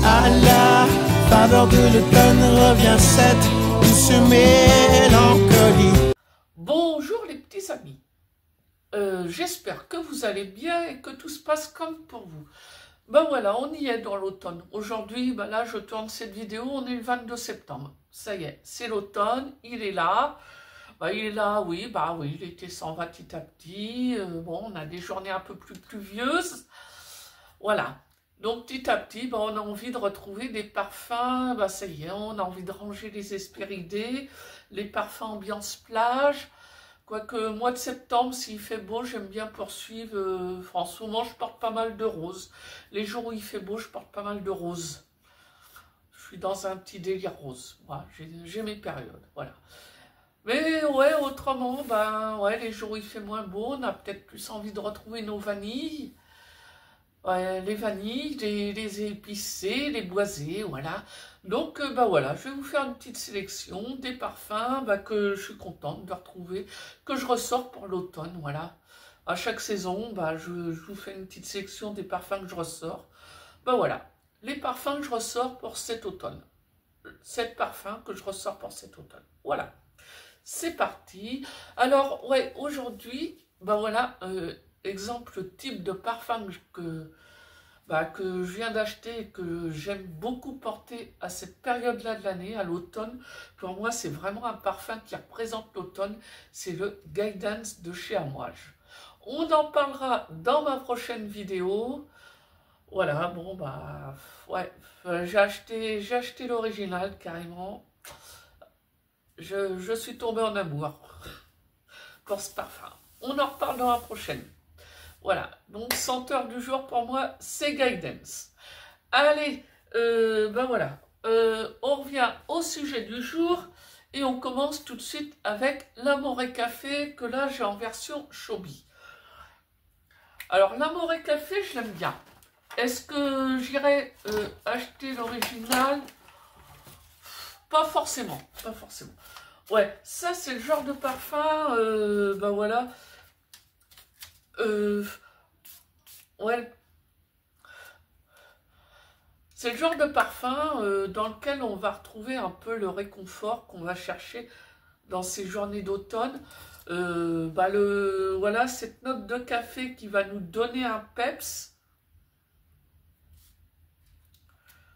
À la faveur de l'automne revient cette douce mélancolie. Bonjour les petits amis, j'espère que vous allez bien et que tout se passe comme pour vous. Ben voilà, on y est dans l'automne. Aujourd'hui, ben là je tourne cette vidéo, on est le 22 septembre. Ça y est, c'est l'automne, il est là. Ben, il est là, oui, bah oui, l'été s'en va petit à petit. Bon, on a des journées un peu plus pluvieuses. Voilà. Donc petit à petit, ben, on a envie de retrouver des parfums, ben, ça y est, on a envie de ranger les Hespéridés, les parfums ambiance plage. Quoique mois de septembre, s'il fait beau, j'aime bien poursuivre. En ce moment, je porte pas mal de roses. Les jours où il fait beau, je porte pas mal de roses. Je suis dans un petit délire rose. Voilà, j'ai mes périodes, voilà. Mais ouais, autrement, ben ouais, les jours où il fait moins beau, on a peut-être plus envie de retrouver nos vanilles. Ouais, les vanilles, les épicées, les boisées, voilà. Donc, bah voilà, je vais vous faire une petite sélection des parfums bah, que je suis contente de retrouver, que je ressors pour l'automne, voilà. À chaque saison, bah, je vous fais une petite sélection des parfums que je ressors. Bah voilà, les parfums que je ressors pour cet automne. 7 parfums que je ressors pour cet automne. Voilà, c'est parti. Alors, ouais, aujourd'hui, bah voilà, exemple type de parfum que je viens d'acheter et que j'aime beaucoup porter à cette période-là de l'année, à l'automne. Pour moi, c'est vraiment un parfum qui représente l'automne. C'est le Guidance de chez Amouage. On en parlera dans ma prochaine vidéo. Voilà, bon, bah, ouais, j'ai acheté l'original carrément. Je suis tombée en amour pour ce parfum. On en reparle dans la prochaine. Voilà, donc senteur du jour pour moi, c'est Guidance. Allez, ben voilà, on revient au sujet du jour et on commence tout de suite avec l'Amore Café que là j'ai en version Chobi. Alors l'Amore Café, je l'aime bien. Est-ce que j'irai acheter l'original? Pas forcément, pas forcément. Ouais, ça c'est le genre de parfum, ben voilà. Ouais, c'est le genre de parfum dans lequel on va retrouver un peu le réconfort qu'on va chercher dans ces journées d'automne. Voilà, cette note de café qui va nous donner un peps.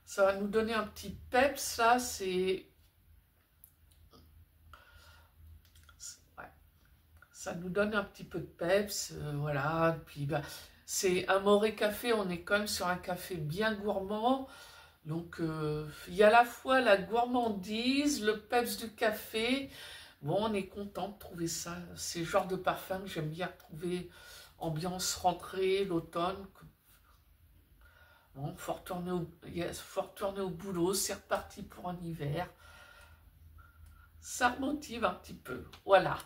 Ça va nous donner un petit peps, là, c'est... Ouais, ça nous donne un petit peu de peps, voilà. Puis, bah, c'est Amore Café, on est quand même sur un café bien gourmand. Donc, il y a à la fois la gourmandise, le peps du café. Bon, on est content de trouver ça. C'est le genre de parfum que j'aime bien retrouver. Ambiance rentrée, l'automne. Bon, faut retourner au boulot, c'est reparti pour un hiver. Ça remotive un petit peu. Voilà.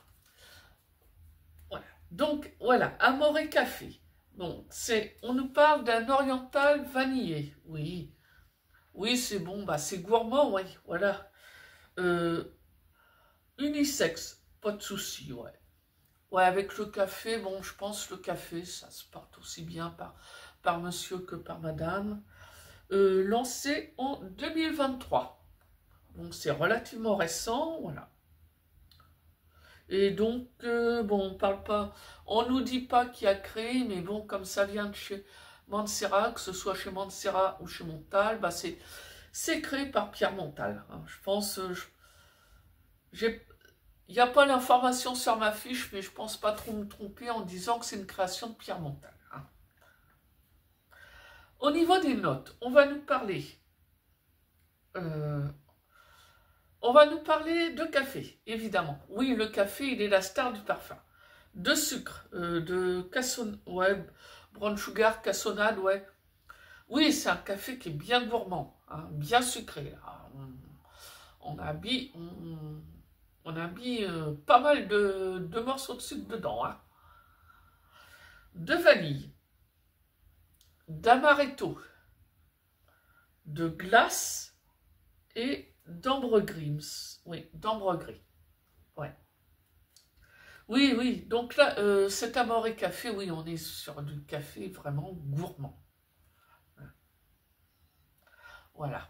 Voilà. Donc, voilà, Amore Café. Bon, on nous parle d'un oriental vanillé. Oui. Oui, c'est bon, bah c'est gourmand, oui, voilà. Unisexe, pas de souci, ouais. Ouais, avec le café, bon, je pense le café, ça se porte aussi bien par monsieur que par madame. Lancé en 2023. Donc c'est relativement récent, voilà. Et donc, bon, on parle pas, on nous dit pas qui a créé, mais bon, comme ça vient de chez Mancera, que ce soit chez Mancera ou chez Montal, bah c'est créé par Pierre Montal. Hein. Je pense, il n'y a pas l'information sur ma fiche, mais je pense pas trop me tromper en disant que c'est une création de Pierre Montal. Hein. Au niveau des notes, on va nous parler de café, évidemment. Oui, le café, il est la star du parfum. De sucre, de cassonade, ouais, brown sugar, cassonade, ouais. Oui, c'est un café qui est bien gourmand, hein, bien sucré. Là. On a mis pas mal de morceaux de sucre dedans. Hein. De vanille, d'amaretto, de glace et d'ambre gris. Oui, d'ambre gris. Ouais. Oui, oui. Donc là, cet Amore Café, oui, on est sur du café vraiment gourmand. Voilà.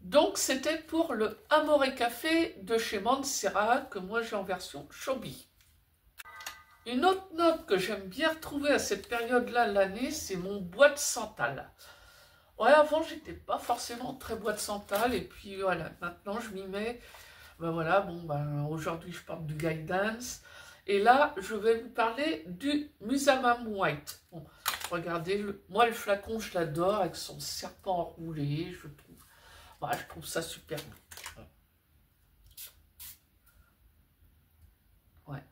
Donc, c'était pour le Amore Café de chez Mancera, que moi j'ai en version Chobi. Une autre note que j'aime bien retrouver à cette période-là de l'année, c'est mon bois de santal. Ouais, avant, j'étais pas forcément très bois de santal, et puis voilà, maintenant je m'y mets. Ben voilà, bon, ben aujourd'hui je parle du Guidance, et là, je vais vous parler du Musamam White. Bon, regardez, moi le flacon, je l'adore, avec son serpent enroulé, je trouve ça super beau. Ouais.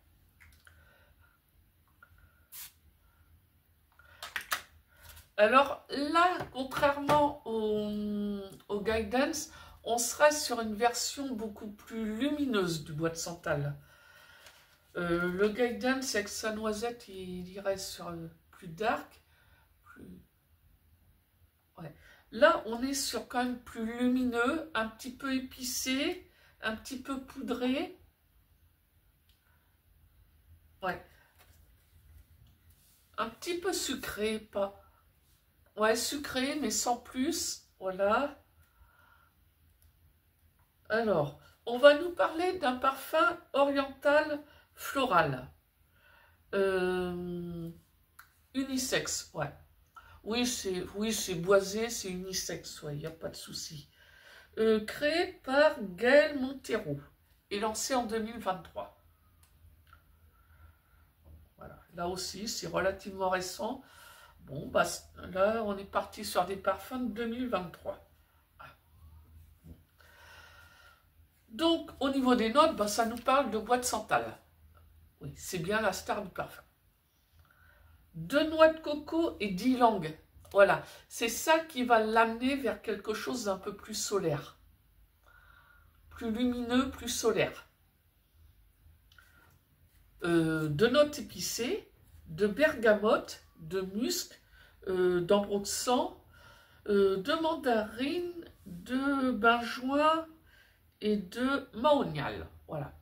Alors là, contrairement au Guidance, on serait sur une version beaucoup plus lumineuse du bois de santal. Le Guidance avec sa noisette, il irait sur plus dark. Ouais. Là, on est sur quand même plus lumineux, un petit peu épicé, un petit peu poudré. Ouais. Un petit peu sucré, pas... Ouais, sucré, mais sans plus. Voilà. Alors, on va nous parler d'un parfum oriental floral. Unisexe, ouais. Oui, c'est boisé, c'est unisexe, ouais, il n'y a pas de souci. Créé par Gaël Montero et lancé en 2023. Voilà, là aussi, c'est relativement récent. Bon, bah, là, on est parti sur des parfums de 2023. Donc, au niveau des notes, bah, ça nous parle de bois de santal. Oui, c'est bien la star du parfum. De noix de coco et d'ylang. Voilà, c'est ça qui va l'amener vers quelque chose d'un peu plus solaire. Plus lumineux, plus solaire. De notes épicées, de bergamote, de musc, d'ambroxan, de mandarine, de benjoin et de mahonial. Voilà.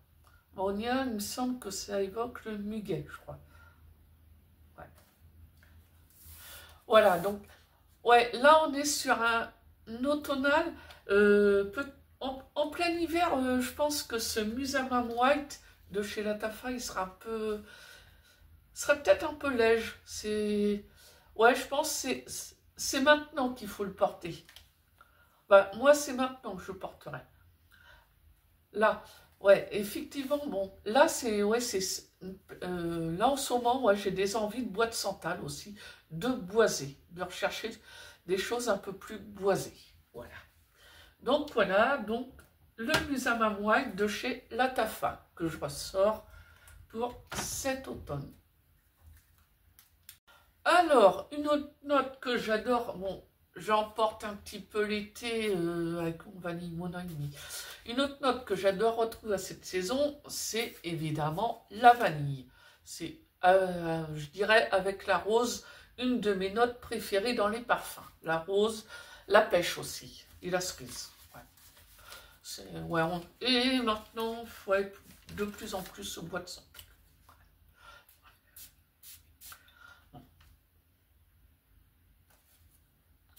Mahonial, il me semble que ça évoque le muguet, je crois. Ouais. Voilà, donc, ouais, là on est sur un automnal. En plein hiver, je pense que ce Musamam White de chez Lattafa, il sera un peu... serait peut-être un peu léger. Ouais, je pense que c'est maintenant qu'il faut le porter. Bah, moi, c'est maintenant que je porterai. Là, ouais, effectivement, bon, là, là, en ce moment, ouais, j'ai des envies de bois de santal aussi, de boisé, de rechercher des choses un peu plus boisées. Voilà. Donc, voilà, donc, le Musamam White de chez Lattafa, que je ressors pour cet automne. Alors, une autre note que j'adore, bon, j'emporte un petit peu l'été avec mon vanille mon ennemi. Une autre note que j'adore retrouver à cette saison, c'est évidemment la vanille. C'est, je dirais, avec la rose, une de mes notes préférées dans les parfums. La rose, la pêche aussi, et la cerise. Ouais. Et maintenant, ouais, de plus en plus au bois de santal.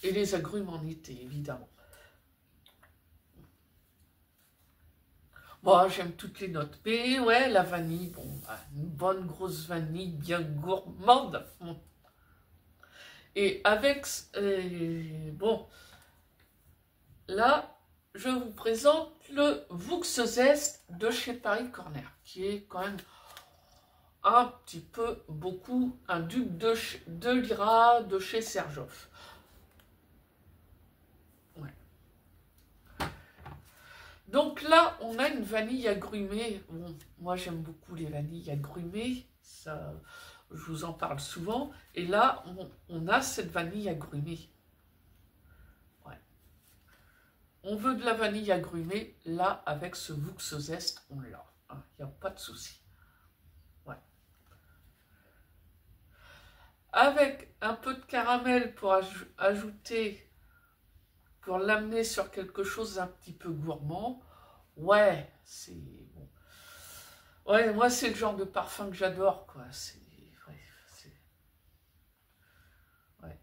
Et les agrumes en été, évidemment. Moi, j'aime toutes les notes. Mais ouais, la vanille, bon, une bonne grosse vanille bien gourmande. Et avec, bon, là, je vous présente le Wuchs Zest de chez Paris Corner, qui est quand même un petit peu beaucoup un dupe de Lyra de chez Serjoff. Donc là, on a une vanille agrumée. Bon, moi, j'aime beaucoup les vanilles agrumées. Ça, je vous en parle souvent. Et là, on a cette vanille agrumée. Ouais. On veut de la vanille agrumée. Là, avec ce Wuchs Zest, on l'a. Il n'y a pas de souci. Ouais. Avec un peu de caramel pour ajouter... pour l'amener sur quelque chose d'un petit peu gourmand, ouais, c'est bon. Ouais, moi, c'est le genre de parfum que j'adore, quoi. Ouais.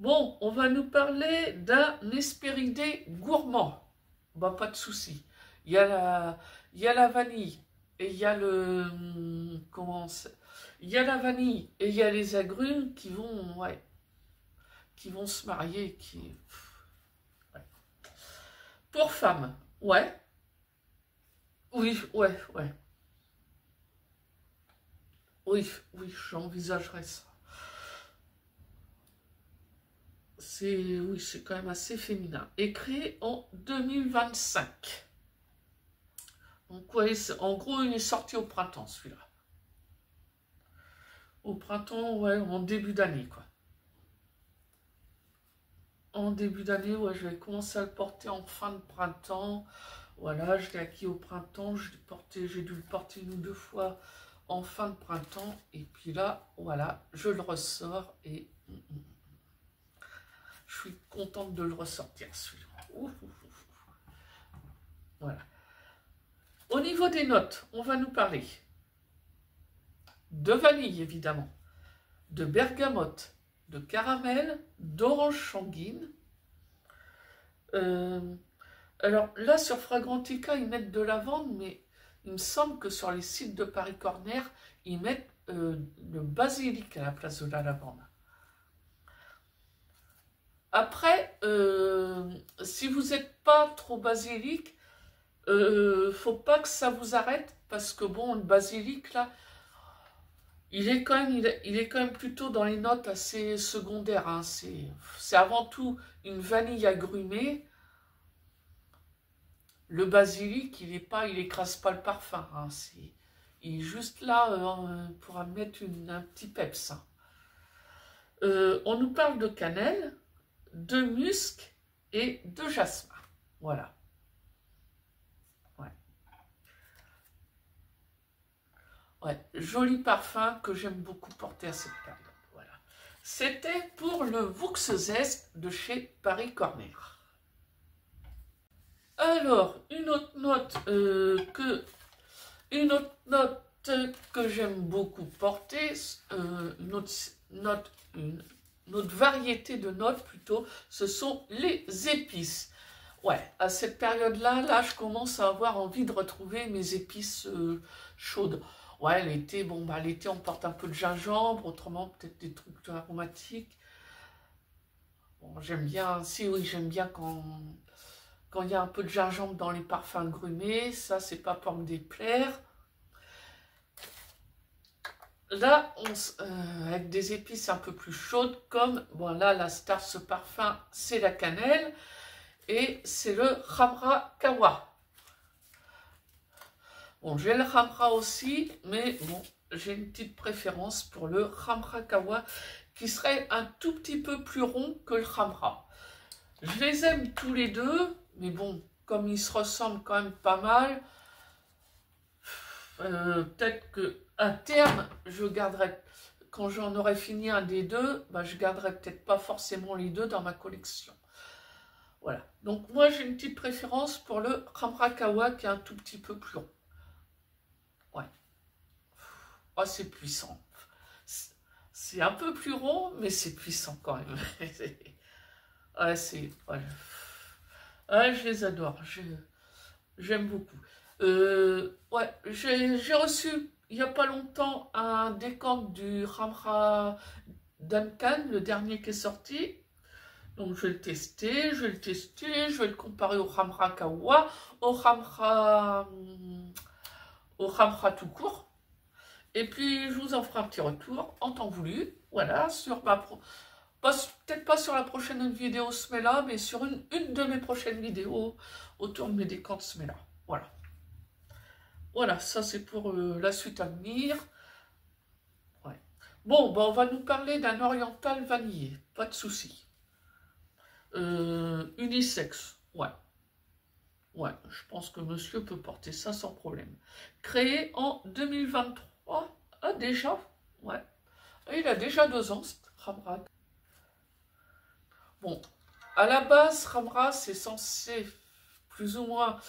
Bon, on va nous parler d'un Hespéridé gourmand. Bah, pas de souci. Il y a la vanille et il y a il y a la vanille et il y a les agrumes qui vont, ouais, qui vont se marier. Ouais. Pour femmes, ouais. Oui, ouais, ouais. Oui, oui, j'envisagerais ça. Oui, c'est quand même assez féminin. Et créé en 2025. Donc, ouais, en gros, il est sorti au printemps, celui-là. Au printemps, ouais, en début d'année, quoi. En début d'année, ouais, je vais commencer à le porter en fin de printemps. Voilà, je l'ai acquis au printemps. J'ai dû le porter 1 ou 2 fois en fin de printemps. Et puis là, voilà, je le ressors et je suis contente de le ressortir, celui-là. Voilà. Au niveau des notes, on va nous parler de vanille, évidemment, de bergamote, de caramel, d'orange sanguine. Alors là, sur Fragrantica, ils mettent de lavande, mais il me semble que sur les sites de Paris Corner, ils mettent le basilic à la place de la lavande. Après, si vous n'êtes pas trop basilic, faut pas que ça vous arrête, parce que bon, le basilic, là, il est quand même plutôt dans les notes assez secondaires. Hein. C'est avant tout une vanille agrumée. Le basilic, il écrase pas le parfum. Hein. Il est juste là pour mettre un petit peps. Hein. On nous parle de cannelle, de musc et de jasmin. Voilà. Ouais, joli parfum que j'aime beaucoup porter à cette période. Voilà. C'était pour le Wuchsezest de chez Paris Corner. Alors, une autre note que j'aime beaucoup porter, une autre variété de notes plutôt, ce sont les épices. Ouais, à cette période-là, là, je commence à avoir envie de retrouver mes épices chaudes. Ouais, l'été, bon, bah, l'été, on porte un peu de gingembre, autrement, peut-être des trucs aromatiques. Bon, j'aime bien, oui, j'aime bien quand il y a un peu de gingembre dans les parfums grumés, ça, c'est pas pour me déplaire. Là, avec des épices un peu plus chaudes, comme, bon, là, la star de ce parfum, c'est la cannelle, et c'est le Khamra Kawa. Bon, j'ai le Khamra aussi, mais bon, j'ai une petite préférence pour le Khamra Kawa, qui serait un tout petit peu plus rond que le Khamra. Je les aime tous les deux, mais bon, comme ils se ressemblent quand même pas mal, peut-être qu'à terme, je garderai, quand j'en aurai fini un des deux, bah, je garderai peut-être pas forcément les deux dans ma collection. Voilà, donc moi j'ai une petite préférence pour le Khamra Kawa qui est un tout petit peu plus rond. Ouais. Oh, c'est puissant. C'est un peu plus rond, mais c'est puissant quand même. Ouais, ouais. Ouais, je les adore. J'aime beaucoup. Ouais, j'ai reçu il n'y a pas longtemps un décompte du Khamra Duncan, le dernier qui est sorti. Donc je vais le tester, je vais le comparer au Khamra Kawa, au Khamra tout court. Et puis je vous en ferai un petit retour en temps voulu. Voilà, sur ma peut-être pas sur la prochaine vidéo Smela, mais sur une de mes prochaines vidéos autour de mes décantes Smela. Voilà. Voilà, ça c'est pour la suite à venir. Ouais. Bon, bah, on va nous parler d'un oriental vanillé, pas de souci. Unisexe, ouais. Ouais, je pense que monsieur peut porter ça sans problème. Créé en 2023. Ah, déjà? Ouais. Il a déjà 2 ans, Khamra. Bon, à la base, Khamra, c'est censé plus ou moins...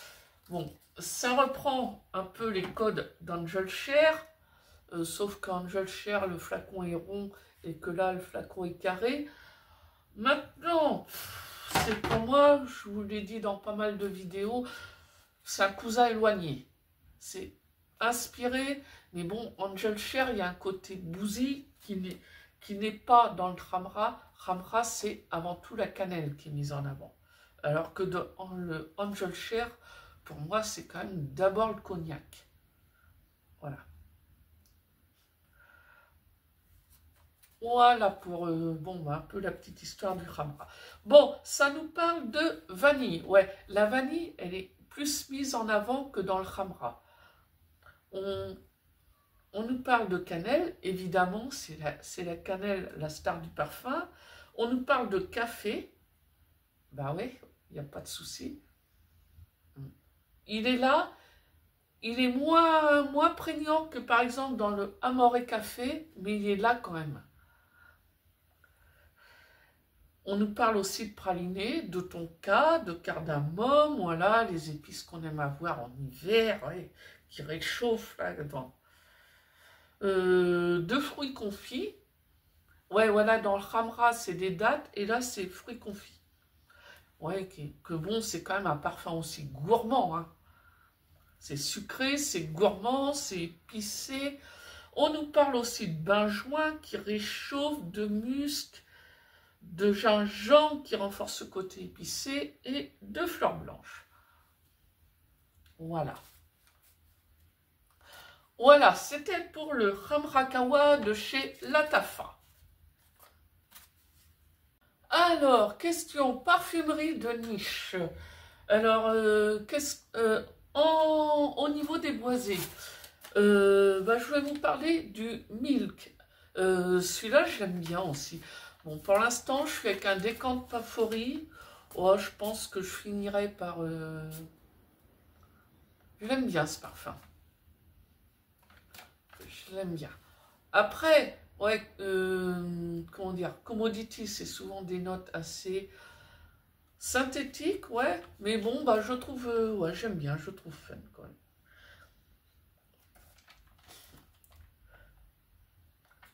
Bon, ça reprend un peu les codes d'Angel Share, sauf qu'Angel Share, le flacon est rond et que là, le flacon est carré. Maintenant, c'est pour moi, je vous l'ai dit dans pas mal de vidéos, c'est un cousin éloigné. C'est inspiré, mais bon, Angel Share, il y a un côté bousy qui n'est pas dans le Ramra. Ramra, c'est avant tout la cannelle qui est mise en avant. Alors que dans le Angel Share, pour moi, c'est quand même d'abord le cognac. Voilà. Voilà pour bon, un peu la petite histoire du Ramra. Bon, ça nous parle de vanille. Ouais, la vanille, elle est plus mise en avant que dans le Ramra. On nous parle de cannelle, évidemment, c'est la cannelle, la star du parfum. On nous parle de café. Ben oui, il n'y a pas de souci. Il est là, il est moins prégnant que par exemple dans le Amoré Café, mais il est là quand même. On nous parle aussi de praliné, de tonka, de cardamome, voilà, les épices qu'on aime avoir en hiver, ouais, qui réchauffent là-dedans. De fruits confits. Ouais, voilà, dans le Ramra, c'est des dattes, et là, c'est fruits confits. Ouais, que bon, c'est quand même un parfum aussi gourmand, hein. C'est sucré, c'est gourmand, c'est épicé. On nous parle aussi de benjoin qui réchauffe, de musc, de gingembre qui renforce ce côté épicé, et de fleurs blanches. Voilà. Voilà, c'était pour le Ramrakawa de chez Latafa. Alors, question parfumerie de niche. Alors, au niveau des boisés, je vais vous parler du Milk. Celui-là, j'aime bien aussi. Bon, pour l'instant, je suis avec un décante Pafori. Oh, je pense que je finirai par... Je l'aime bien, ce parfum. Je l'aime bien. Après, ouais, comment dire, Commodity, c'est souvent des notes assez synthétiques, ouais. Mais bon, bah, je trouve, ouais, j'aime bien, je trouve fun, quand même.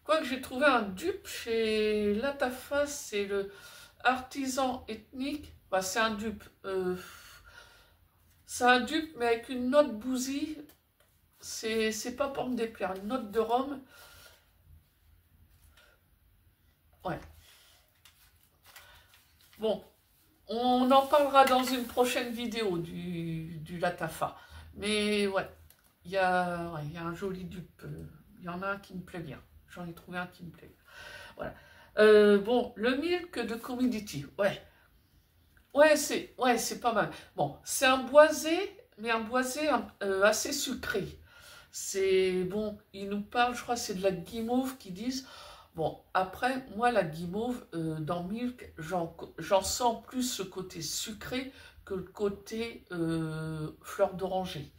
Quoique j'ai trouvé un dupe chez Latafa, c'est le artisan ethnique. Bah, c'est un dupe. C'est un dupe, mais avec une note bousy. C'est pas pour me déplaire. Une note de rhum. Ouais. Bon, on en parlera dans une prochaine vidéo du Latafa. Mais ouais, il y a un joli dupe. Il y en a un qui me plaît bien. J'en ai trouvé un qui me plaît. Voilà. Bon, le Milk de Commodity. Ouais. Ouais, c'est pas mal. Bon, c'est un boisé, mais un boisé assez sucré. C'est bon, ils nous parlent, je crois, c'est de la guimauve qu'ils disent. Bon, après, moi, la guimauve, dans Milk, j'en sens plus ce côté sucré que le côté fleur d'oranger.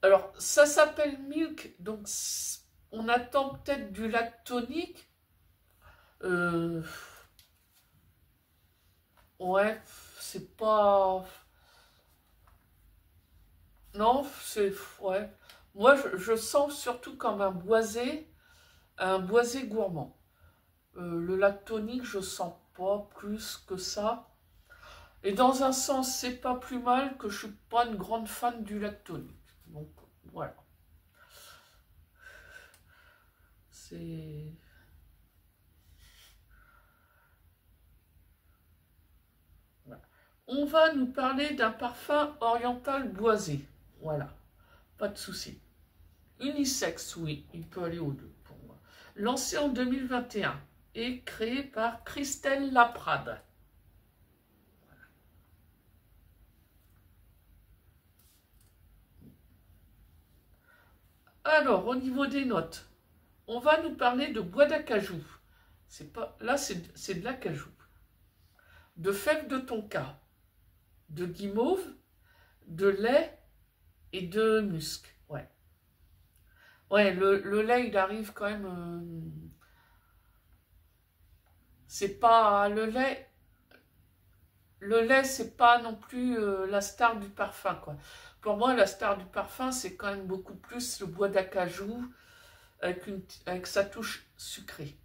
Alors, ça s'appelle Milk, donc on attend peut-être du lactonique. Ouais, c'est pas... Non, c'est... Ouais. Moi, je sens surtout comme un boisé gourmand. Le lactonique, je sens pas plus que ça. Et dans un sens, c'est pas plus mal que je suis pas une grande fan du lactonique. Donc, voilà. C'est... Voilà. On va nous parler d'un parfum oriental boisé. Voilà, pas de souci. Unisex, oui, il peut aller aux deux pour moi. Lancé en 2021 et créé par Christelle Laprade. Alors, au niveau des notes, on va nous parler de bois d'acajou. Là, c'est de l'acajou. De fèves de tonka, de guimauve, de lait et de musc. Ouais. Ouais, le lait, il arrive quand même... c'est pas... Le lait, c'est pas non plus la star du parfum, quoi. Pour moi, la star du parfum, c'est quand même beaucoup plus le bois d'acajou avec sa touche sucrée.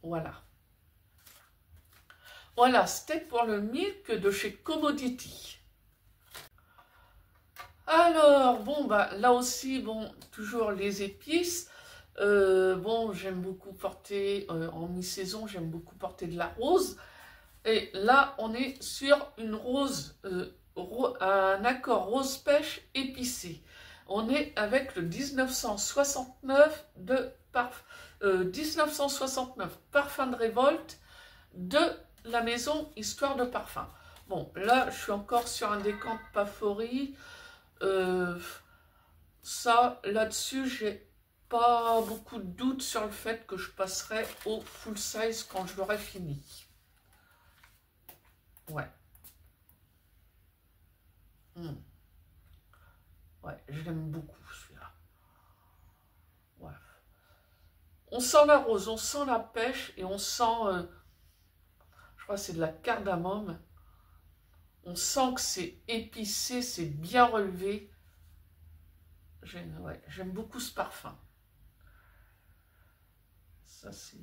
Voilà. Voilà, c'était pour le milk de chez Commodity. Alors, bon, bah, là aussi, bon, toujours les épices. Bon, j'aime beaucoup porter, en mi-saison, j'aime beaucoup porter de la rose. Et là, on est sur une rose, un accord rose pêche épicé. On est avec le 1969 1969 Parfum de révolte de la maison Histoire de Parfum. Bon, là, je suis encore sur un décompte Pafori. Ça, là-dessus, j'ai pas beaucoup de doute sur le fait que je passerai au full size quand je l'aurai fini. Ouais. Ouais, je l'aime beaucoup celui-là. Ouais. On sent la rose, on sent la pêche et on sent, je crois que c'est de la cardamome. On sent que c'est épicé, c'est bien relevé. Ouais, j'aime beaucoup ce parfum. Ça c'est...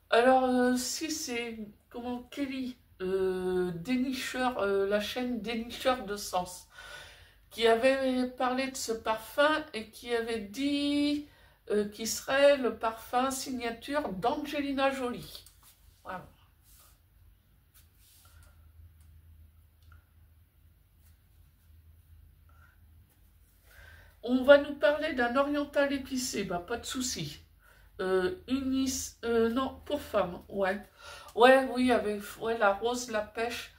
Alors, si c'est, comment, Kelly, dénicheur, la chaîne Dénicheur de Sens, qui avait parlé de ce parfum et qui avait dit qu'il serait le parfum signature d'Angelina Jolie. Voilà. On va nous parler d'un oriental épicé, bah pas de souci. Non, pour femme, ouais. Ouais, oui, avec ouais, la rose, la pêche.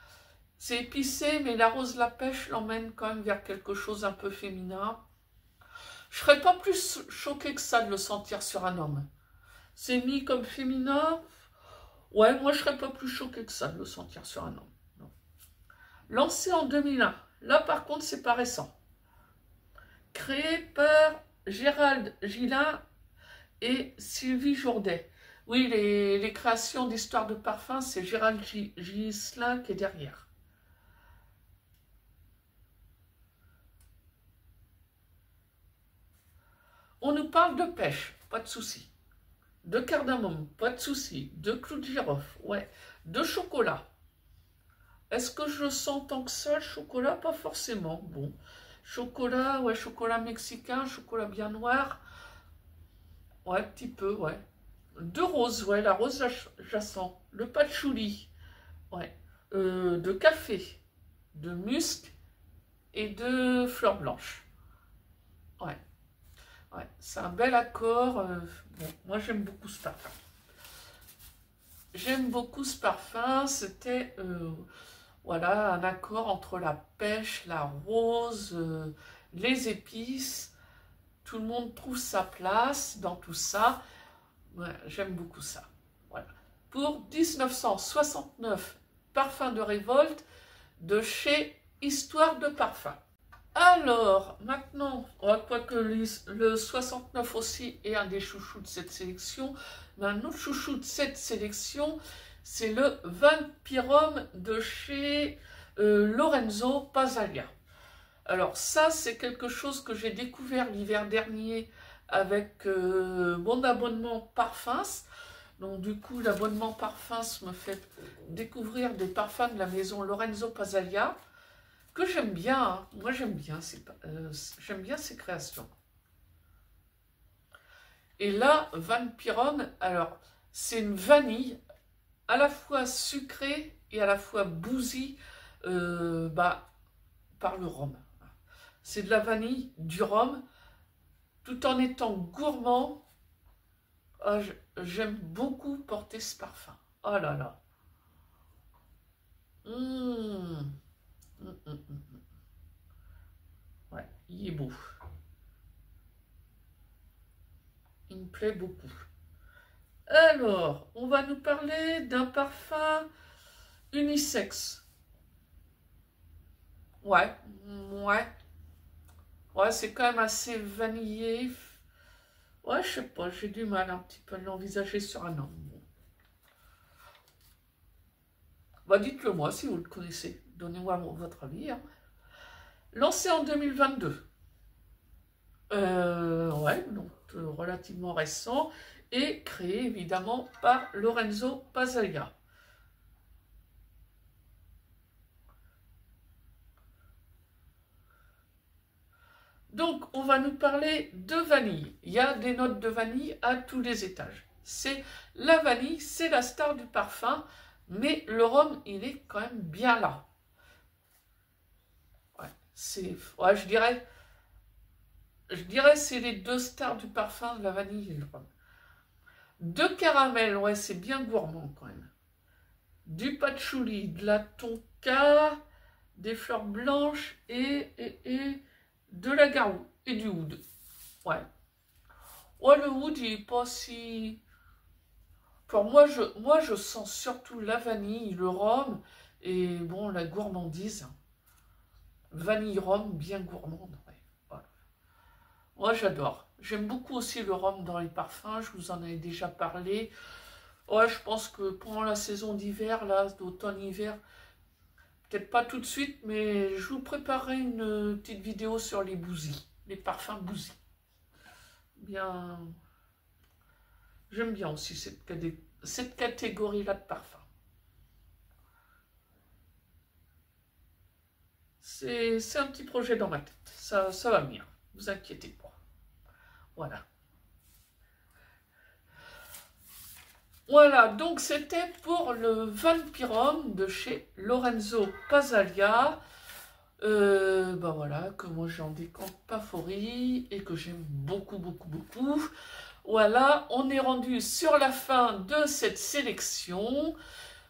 C'est épicé, mais la rose, la pêche l'emmène quand même vers quelque chose un peu féminin. Je serais pas plus choquée que ça de le sentir sur un homme. C'est mis comme féminin. Ouais, moi je serais pas plus choquée que ça de le sentir sur un homme. Non. Lancé en 2001. Là par contre c'est pas récent. Créé par Gérald Gillin et Sylvie Jourdet. Oui, les créations d'Histoire de Parfum, c'est Gérald Ghislain qui est derrière. On nous parle de pêche, pas de souci. De cardamome, pas de souci. De clou de girofle, ouais. De chocolat. Est-ce que je sens tant que ça, le chocolat? Pas forcément. Bon. Chocolat, ouais, chocolat mexicain, chocolat bien noir. Ouais, un petit peu, ouais. De rose, ouais, la rose, je la sens. Le patchouli, ouais. De café, de musc et de fleurs blanches. Ouais. Ouais, c'est un bel accord. Bon, moi, j'aime beaucoup ce parfum. J'aime beaucoup ce parfum. C'était voilà, un accord entre la pêche, la rose, les épices. Tout le monde trouve sa place dans tout ça. Ouais, j'aime beaucoup ça. Voilà. Pour 1969, Parfum de révolte de chez Histoire de Parfum. Alors, maintenant, quoique le 69 aussi est un des chouchous de cette sélection, mais un autre chouchou de cette sélection, c'est le Vampirum de chez Lorenzo Pasaglia. Alors ça, c'est quelque chose que j'ai découvert l'hiver dernier avec mon abonnement Parfums. Donc du coup, l'abonnement Parfums me fait découvrir des parfums de la maison Lorenzo Pasaglia, que j'aime bien, hein. Moi j'aime bien ces créations. Et là, Vampirum, alors c'est une vanille à la fois sucrée et à la fois bousy par le rhum. C'est de la vanille, du rhum, tout en étant gourmand. Oh, j'aime beaucoup porter ce parfum. Oh là là. Ouais, il est beau. Il me plaît beaucoup. Alors, on va nous parler d'un parfum unisexe. Ouais, ouais. Ouais, c'est quand même assez vanillé. Ouais, je sais pas, j'ai du mal un petit peu à l'envisager sur un homme. Bon. Bah, dites-le moi si vous le connaissez. Donnez-moi votre avis. Hein. Lancé en 2022. Ouais, donc relativement récent. Et créé évidemment par Lorenzo Pasaglia. Donc, on va nous parler de vanille. Il y a des notes de vanille à tous les étages. C'est la vanille, c'est la star du parfum, mais le rhum, il est quand même bien là. Ouais, je dirais c'est les deux stars du parfum, la vanille et le rhum. De caramel, ouais, c'est bien gourmand quand même. Du patchouli, de la tonka, des fleurs blanches et de la garou et du oud. Ouais. Ouais, le oud, il est pas si... Pour moi, je sens surtout la vanille, le rhum et bon, la gourmandise. Vanille rhum, bien gourmande. Ouais. Voilà. Moi, j'adore. J'aime beaucoup aussi le rhum dans les parfums. Je vous en ai déjà parlé. Ouais, je pense que pendant la saison d'hiver, là, d'automne-hiver, peut-être pas tout de suite, mais je vous préparerai une petite vidéo sur les bousies, les parfums bousies. Bien, j'aime bien aussi cette catégorie-là de parfums. C'est un petit projet dans ma tête. Ça va venir, ne vous inquiétez pas. Voilà. Voilà, donc c'était pour le Vampirum de chez Lorenzo Pasaglia. Ben voilà, que moi j'en décante pas favoris et que j'aime beaucoup, beaucoup, beaucoup. Voilà, on est rendu sur la fin de cette sélection.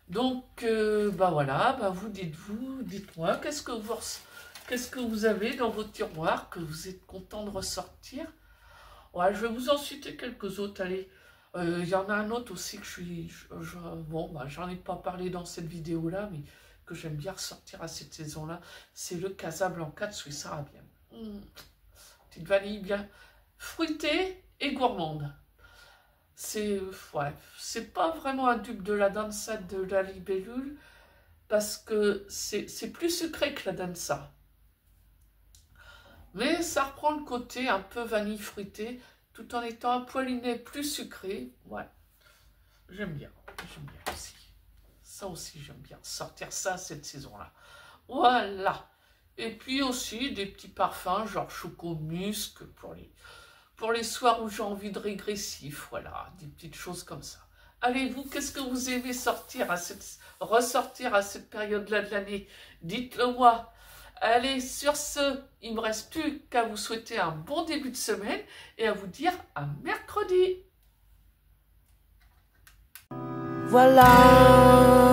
Donc, ben voilà, ben vous dites-moi, qu'est-ce que vous avez dans vos tiroirs que vous êtes content de ressortir? Ouais, je vais vous en citer quelques autres, allez. Il y en a un autre aussi que bon, bah, j'en ai pas parlé dans cette vidéo-là, mais que j'aime bien ressortir à cette saison-là, c'est le Casablanca de Suisse arabienne. Petite vanille bien fruitée et gourmande. C'est pas vraiment un dupe de la dansa de la libellule, parce que c'est plus sucré que la dansa. Mais ça reprend le côté un peu vanille fruitée, tout en étant un poilinet plus sucré. Ouais, j'aime bien aussi. Ça aussi, j'aime bien sortir ça cette saison-là. Voilà. Et puis aussi des petits parfums, genre choco-musc pour les soirs où j'ai envie de régressif. Voilà, des petites choses comme ça. Allez, vous, qu'est-ce que vous aimez ressortir à cette période-là de l'année? Dites-le moi. Allez, sur ce, il ne me reste plus qu'à vous souhaiter un bon début de semaine et à vous dire à mercredi. Voilà.